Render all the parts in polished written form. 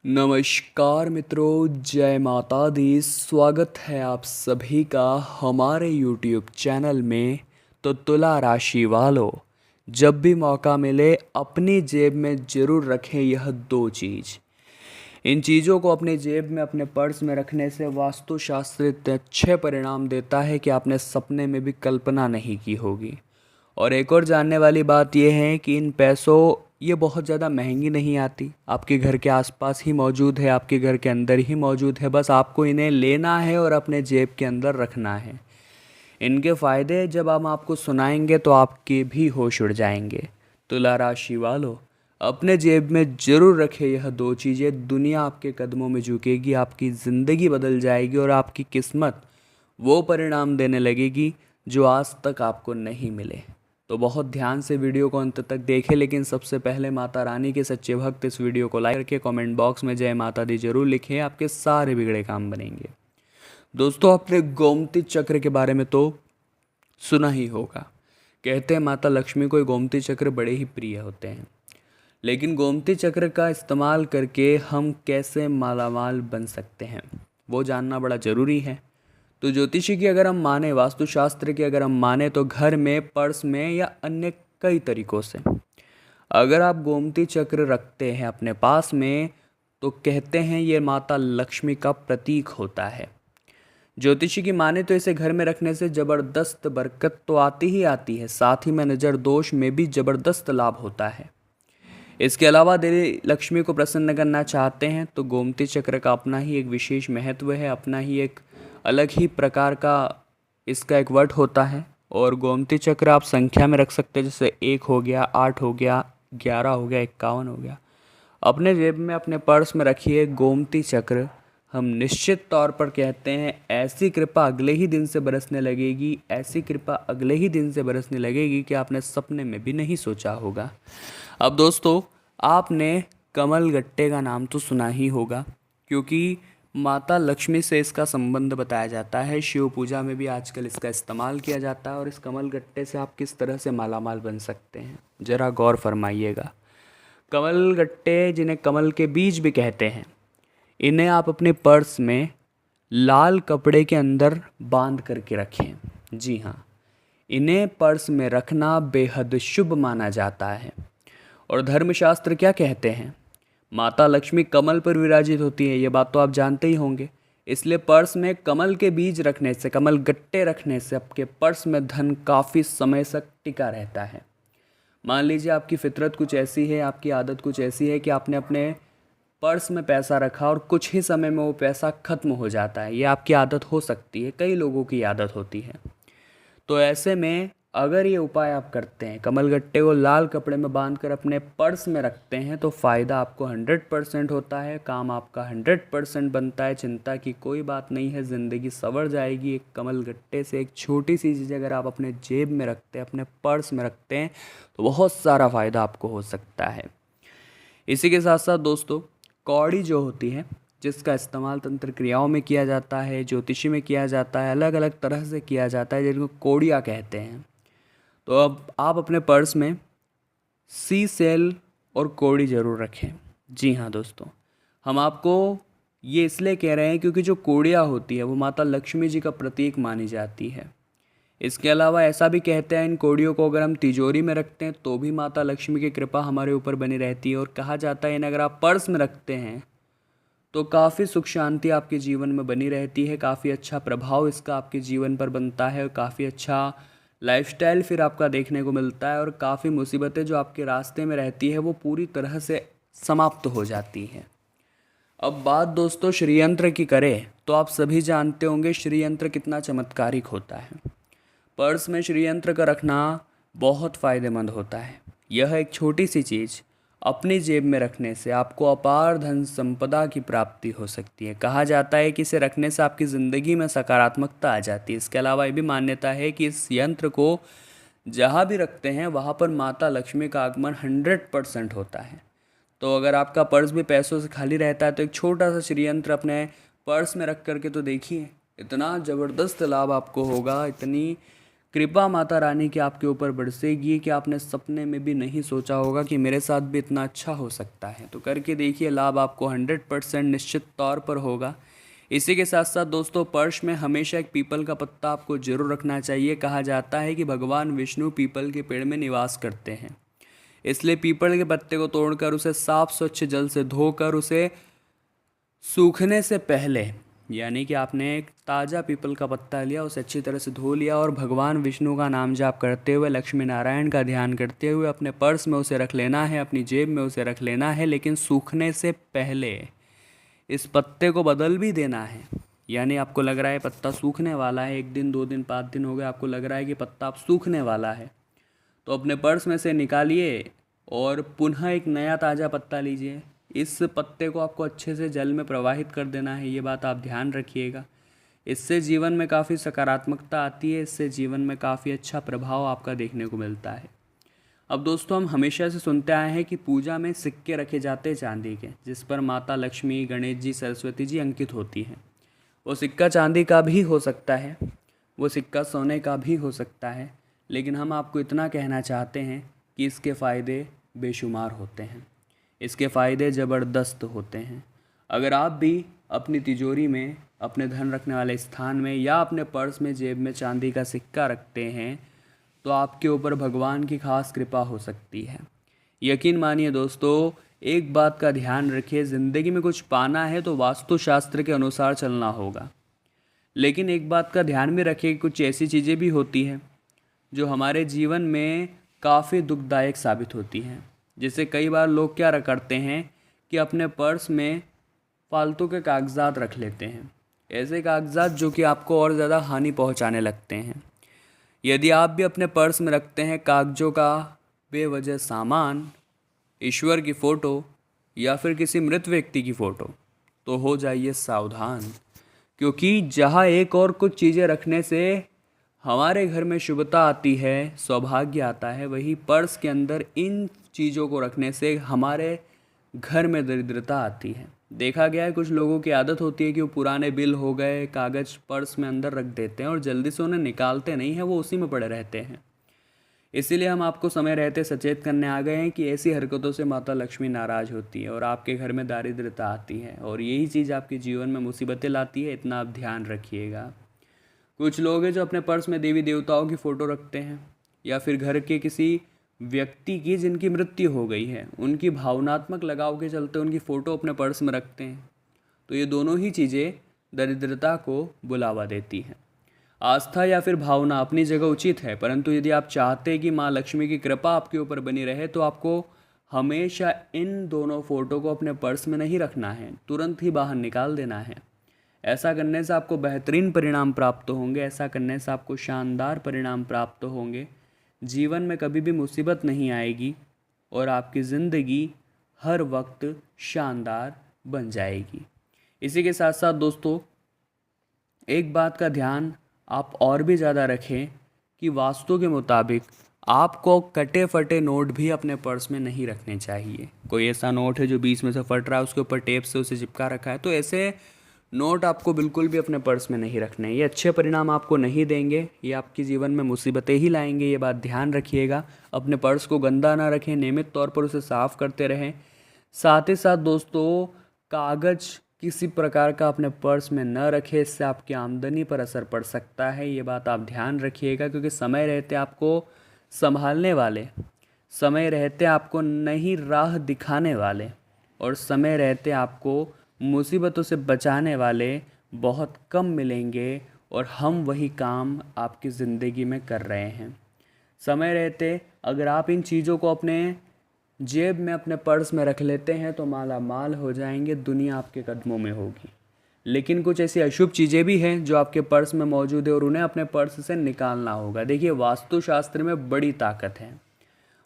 नमस्कार मित्रों, जय माता दी। स्वागत है आप सभी का हमारे YouTube चैनल में। तो तुला राशि वालों, जब भी मौका मिले अपनी जेब में ज़रूर रखें यह दो चीज़। इन चीज़ों को अपने जेब में, अपने पर्स में रखने से वास्तुशास्त्र इतने अच्छे परिणाम देता है कि आपने सपने में भी कल्पना नहीं की होगी। और एक और जानने वाली बात यह है कि इन पैसों ये बहुत ज़्यादा महंगी नहीं आती, आपके घर के आसपास ही मौजूद है, आपके घर के अंदर ही मौजूद है। बस आपको इन्हें लेना है और अपने जेब के अंदर रखना है। इनके फ़ायदे जब हम आपको सुनाएंगे तो आपके भी होश उड़ जाएंगे। तुला राशि वालों, अपने जेब में ज़रूर रखें यह दो चीज़ें। दुनिया आपके कदमों में झुकेगी, आपकी ज़िंदगी बदल जाएगी और आपकी किस्मत वो परिणाम देने लगेगी जो आज तक आपको नहीं मिले। तो बहुत ध्यान से वीडियो को अंत तक देखें, लेकिन सबसे पहले माता रानी के सच्चे भक्त इस वीडियो को लाइक करके कमेंट बॉक्स में जय माता दी जरूर लिखें, आपके सारे बिगड़े काम बनेंगे। दोस्तों, आपने गोमती चक्र के बारे में तो सुना ही होगा। कहते हैं माता लक्ष्मी को गोमती चक्र बड़े ही प्रिय होते हैं। लेकिन गोमती चक्र का इस्तेमाल करके हम कैसे मालामाल बन सकते हैं, वो जानना बड़ा ज़रूरी है। तो ज्योतिषी की अगर हम माने, वास्तुशास्त्र की अगर हम माने, तो घर में, पर्स में या अन्य कई तरीक़ों से अगर आप गोमती चक्र रखते हैं अपने पास में, तो कहते हैं ये माता लक्ष्मी का प्रतीक होता है। ज्योतिषी की माने तो इसे घर में रखने से ज़बरदस्त बरकत तो आती ही आती है, साथ ही में नज़र दोष में भी ज़बरदस्त लाभ होता है। इसके अलावा देवी लक्ष्मी को प्रसन्न करना चाहते हैं तो गोमती चक्र का अपना ही एक विशेष महत्व है, अपना ही एक अलग ही प्रकार का इसका एक वर्ड होता है। और गोमती चक्र आप संख्या में रख सकते हैं, जैसे 1 हो गया, 8 हो गया, 11 हो गया, 51 हो गया। अपने जेब में, अपने पर्स में रखिए गोमती चक्र। हम निश्चित तौर पर कहते हैं ऐसी कृपा अगले ही दिन से बरसने लगेगी, ऐसी कृपा अगले ही दिन से बरसने लगेगी कि आपने सपने में भी नहीं सोचा होगा। अब दोस्तों, आपने कमल गट्टे का नाम तो सुना ही होगा, क्योंकि माता लक्ष्मी से इसका संबंध बताया जाता है। शिव पूजा में भी आजकल इसका इस्तेमाल किया जाता है। और इस कमल गट्टे से आप किस तरह से मालामाल बन सकते हैं, ज़रा गौर फरमाइएगा। कमल गट्टे, जिन्हें कमल के बीज भी कहते हैं, इन्हें आप अपने पर्स में लाल कपड़े के अंदर बांध करके रखें। जी हाँ, इन्हें पर्स में रखना बेहद शुभ माना जाता है। और धर्मशास्त्र क्या कहते हैं, माता लक्ष्मी कमल पर विराजित होती है, ये बात तो आप जानते ही होंगे। इसलिए पर्स में कमल के बीज रखने से, कमल गट्टे रखने से आपके पर्स में धन काफ़ी समय तक टिका रहता है। मान लीजिए आपकी फितरत कुछ ऐसी है, आपकी आदत कुछ ऐसी है कि आपने अपने पर्स में पैसा रखा और कुछ ही समय में वो पैसा ख़त्म हो जाता है। ये आपकी आदत हो सकती है, कई लोगों की आदत होती है। तो ऐसे में अगर ये उपाय आप करते हैं, कमल गट्टे को लाल कपड़े में बांधकर अपने पर्स में रखते हैं, तो फ़ायदा आपको 100% होता है, काम आपका 100% बनता है। चिंता की कोई बात नहीं है, ज़िंदगी संवर जाएगी। एक कमल गट्टे से एक छोटी सी चीज़ अगर आप अपने जेब में रखते हैं, अपने पर्स में रखते हैं, तो बहुत सारा फ़ायदा आपको हो सकता है। इसी के साथ साथ दोस्तों, कौड़ी जो होती है, जिसका इस्तेमाल तंत्र क्रियाओं में किया जाता है, ज्योतिषी में किया जाता है, अलग अलग तरह से किया जाता है, जिनको कौड़ियाँ कहते हैं। तो अब आप अपने पर्स में सी सेल और कौड़ी ज़रूर रखें। जी हाँ दोस्तों, हम आपको ये इसलिए कह रहे हैं क्योंकि जो कौड़ियाँ होती है वो माता लक्ष्मी जी का प्रतीक मानी जाती है। इसके अलावा ऐसा भी कहते हैं इन कौड़ियों को अगर हम तिजोरी में रखते हैं तो भी माता लक्ष्मी की कृपा हमारे ऊपर बनी रहती है। और कहा जाता है इन्हें अगर आप पर्स में रखते हैं तो काफ़ी सुख शांति आपके जीवन में बनी रहती है, काफ़ी अच्छा प्रभाव इसका आपके जीवन पर बनता है, और काफ़ी अच्छा लाइफस्टाइल फिर आपका देखने को मिलता है। और काफ़ी मुसीबतें जो आपके रास्ते में रहती है वो पूरी तरह से समाप्त हो जाती हैं। अब बात दोस्तों श्रीयंत्र की करें तो आप सभी जानते होंगे श्रीयंत्र कितना चमत्कारिक होता है। पर्स में श्रीयंत्र का रखना बहुत फ़ायदेमंद होता है। यह एक छोटी सी चीज़ अपनी जेब में रखने से आपको अपार धन संपदा की प्राप्ति हो सकती है। कहा जाता है कि इसे रखने से आपकी ज़िंदगी में सकारात्मकता आ जाती है। इसके अलावा ये भी मान्यता है कि इस यंत्र को जहाँ भी रखते हैं वहाँ पर माता लक्ष्मी का आगमन 100% होता है। तो अगर आपका पर्स भी पैसों से खाली रहता है तो एक छोटा सा श्रीयंत्र अपने पर्स में रख करके तो देखिए, इतना ज़बरदस्त लाभ आपको होगा, इतनी कृपा माता रानी की आपके ऊपर बरसेगी कि आपने सपने में भी नहीं सोचा होगा कि मेरे साथ भी इतना अच्छा हो सकता है। तो करके देखिए, लाभ आपको 100% निश्चित तौर पर होगा। इसी के साथ साथ दोस्तों, पर्स में हमेशा एक पीपल का पत्ता आपको जरूर रखना चाहिए। कहा जाता है कि भगवान विष्णु पीपल के पेड़ में निवास करते हैं, इसलिए पीपल के पत्ते को तोड़कर उसे साफ स्वच्छ जल से धोकर उसे सूखने से पहले, यानी कि आपने एक ताज़ा पीपल का पत्ता लिया, उसे अच्छी तरह से धो लिया और भगवान विष्णु का नाम जाप करते हुए, लक्ष्मी नारायण का ध्यान करते हुए अपने पर्स में उसे रख लेना है, अपनी जेब में उसे रख लेना है। लेकिन सूखने से पहले इस पत्ते को बदल भी देना है। यानी आपको लग रहा है पत्ता सूखने वाला है, 1 दिन 2 दिन 5 दिन हो गए, आपको लग रहा है कि पत्ता अब सूखने वाला है, तो अपने पर्स में से निकालिए और पुनः एक नया ताज़ा पत्ता लीजिए। इस पत्ते को आपको अच्छे से जल में प्रवाहित कर देना है, ये बात आप ध्यान रखिएगा। इससे जीवन में काफ़ी सकारात्मकता आती है, इससे जीवन में काफ़ी अच्छा प्रभाव आपका देखने को मिलता है। अब दोस्तों, हम हमेशा से सुनते आए हैं कि पूजा में सिक्के रखे जाते हैं चांदी के, जिस पर माता लक्ष्मी, गणेश जी, सरस्वती जी अंकित होती हैं। वो सिक्का चांदी का भी हो सकता है, वो सिक्का सोने का भी हो सकता है, लेकिन हम आपको इतना कहना चाहते हैं कि इसके फ़ायदे बेशुमार होते हैं, इसके फ़ायदे ज़बरदस्त होते हैं। अगर आप भी अपनी तिजोरी में, अपने धन रखने वाले स्थान में या अपने पर्स में, जेब में चांदी का सिक्का रखते हैं तो आपके ऊपर भगवान की खास कृपा हो सकती है। यकीन मानिए दोस्तों, एक बात का ध्यान रखिए, ज़िंदगी में कुछ पाना है तो वास्तुशास्त्र के अनुसार चलना होगा। लेकिन एक बात का ध्यान भी रखिए, कुछ ऐसी चीज़ें भी होती हैं जो हमारे जीवन में काफ़ी दुखदायक साबित होती हैं। जैसे कई बार लोग क्या करते हैं कि अपने पर्स में फालतू के कागजात रख लेते हैं, ऐसे कागजात जो कि आपको और ज़्यादा हानि पहुंचाने लगते हैं। यदि आप भी अपने पर्स में रखते हैं कागजों का बेवजह सामान, ईश्वर की फ़ोटो या फिर किसी मृत व्यक्ति की फ़ोटो, तो हो जाइए सावधान, क्योंकि जहाँ एक और कुछ चीज़ें रखने से हमारे घर में शुभता आती है, सौभाग्य आता है, वही पर्स के अंदर इन चीज़ों को रखने से हमारे घर में दरिद्रता आती है। देखा गया है, कुछ लोगों की आदत होती है कि वो पुराने बिल हो गए, कागज़ पर्स में अंदर रख देते हैं और जल्दी से उन्हें निकालते नहीं हैं, वो उसी में पड़े रहते हैं। इसीलिए हम आपको समय रहते सचेत करने आ गए हैं कि ऐसी हरकतों से माता लक्ष्मी नाराज़ होती है और आपके घर में दारिद्रता आती है, और यही चीज़ आपके जीवन में मुसीबतें लाती है। इतना आप ध्यान रखिएगा। कुछ लोग हैं जो अपने पर्स में देवी देवताओं की फ़ोटो रखते हैं, या फिर घर के किसी व्यक्ति की जिनकी मृत्यु हो गई है, उनकी भावनात्मक लगाव के चलते उनकी फ़ोटो अपने पर्स में रखते हैं। तो ये दोनों ही चीज़ें दरिद्रता को बुलावा देती हैं। आस्था या फिर भावना अपनी जगह उचित है, परंतु यदि आप चाहते हैं कि माँ लक्ष्मी की कृपा आपके ऊपर बनी रहे तो आपको हमेशा इन दोनों फ़ोटो को अपने पर्स में नहीं रखना है, तुरंत ही बाहर निकाल देना है। ऐसा करने से आपको बेहतरीन परिणाम प्राप्त होंगे, ऐसा करने से आपको शानदार परिणाम प्राप्त होंगे। जीवन में कभी भी मुसीबत नहीं आएगी और आपकी ज़िंदगी हर वक्त शानदार बन जाएगी। इसी के साथ साथ दोस्तों, एक बात का ध्यान आप और भी ज़्यादा रखें कि वास्तु के मुताबिक आपको कटे फटे नोट भी अपने पर्स में नहीं रखने चाहिए। कोई ऐसा नोट है जो बीच में से फट रहा है, उसके ऊपर टेप से उसे चिपका रखा है, तो ऐसे नोट आपको बिल्कुल भी अपने पर्स में नहीं रखने। ये अच्छे परिणाम आपको नहीं देंगे, ये आपके जीवन में मुसीबतें ही लाएंगे, ये बात ध्यान रखिएगा। अपने पर्स को गंदा ना रखें, नियमित तौर पर उसे साफ़ करते रहें। साथ ही साथ दोस्तों, कागज़ किसी प्रकार का अपने पर्स में न रखें, इससे आपकी आमदनी पर असर पड़ सकता है, ये बात आप ध्यान रखिएगा। क्योंकि समय रहते आपको संभालने वाले, समय रहते आपको नई राह दिखाने वाले और समय रहते आपको मुसीबतों से बचाने वाले बहुत कम मिलेंगे, और हम वही काम आपकी ज़िंदगी में कर रहे हैं। समय रहते अगर आप इन चीज़ों को अपने जेब में, अपने पर्स में रख लेते हैं तो माला माल हो जाएंगे, दुनिया आपके कदमों में होगी। लेकिन कुछ ऐसी अशुभ चीज़ें भी हैं जो आपके पर्स में मौजूद है और उन्हें अपने पर्स से निकालना होगा। देखिए, वास्तुशास्त्र में बड़ी ताकत है।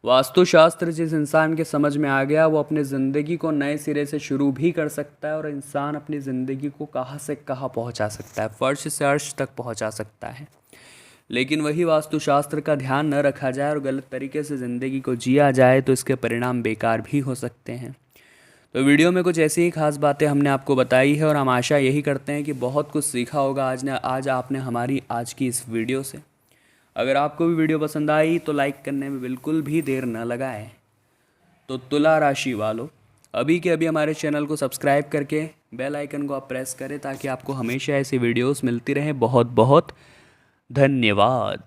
वास्तुशास्त्र जिस इंसान के समझ में आ गया, वो अपनी ज़िंदगी को नए सिरे से शुरू भी कर सकता है, और इंसान अपनी ज़िंदगी को कहाँ से कहाँ पहुँचा सकता है, फर्श से अर्श तक पहुँचा सकता है। लेकिन वही वास्तुशास्त्र का ध्यान न रखा जाए और गलत तरीके से ज़िंदगी को जिया जाए तो इसके परिणाम बेकार भी हो सकते हैं। तो वीडियो में कुछ ऐसी ही खास बातें हमने आपको बताई है, और हम आशा यही करते हैं कि बहुत कुछ सीखा होगा आज आपने हमारी आज की इस वीडियो से। अगर आपको भी वीडियो पसंद आई तो लाइक करने में बिल्कुल भी देर न लगाएं। तो तुला राशि वालों, अभी के अभी हमारे चैनल को सब्सक्राइब करके बेल आइकन को आप प्रेस करें ताकि आपको हमेशा ऐसी वीडियोस मिलती रहें। बहुत बहुत धन्यवाद।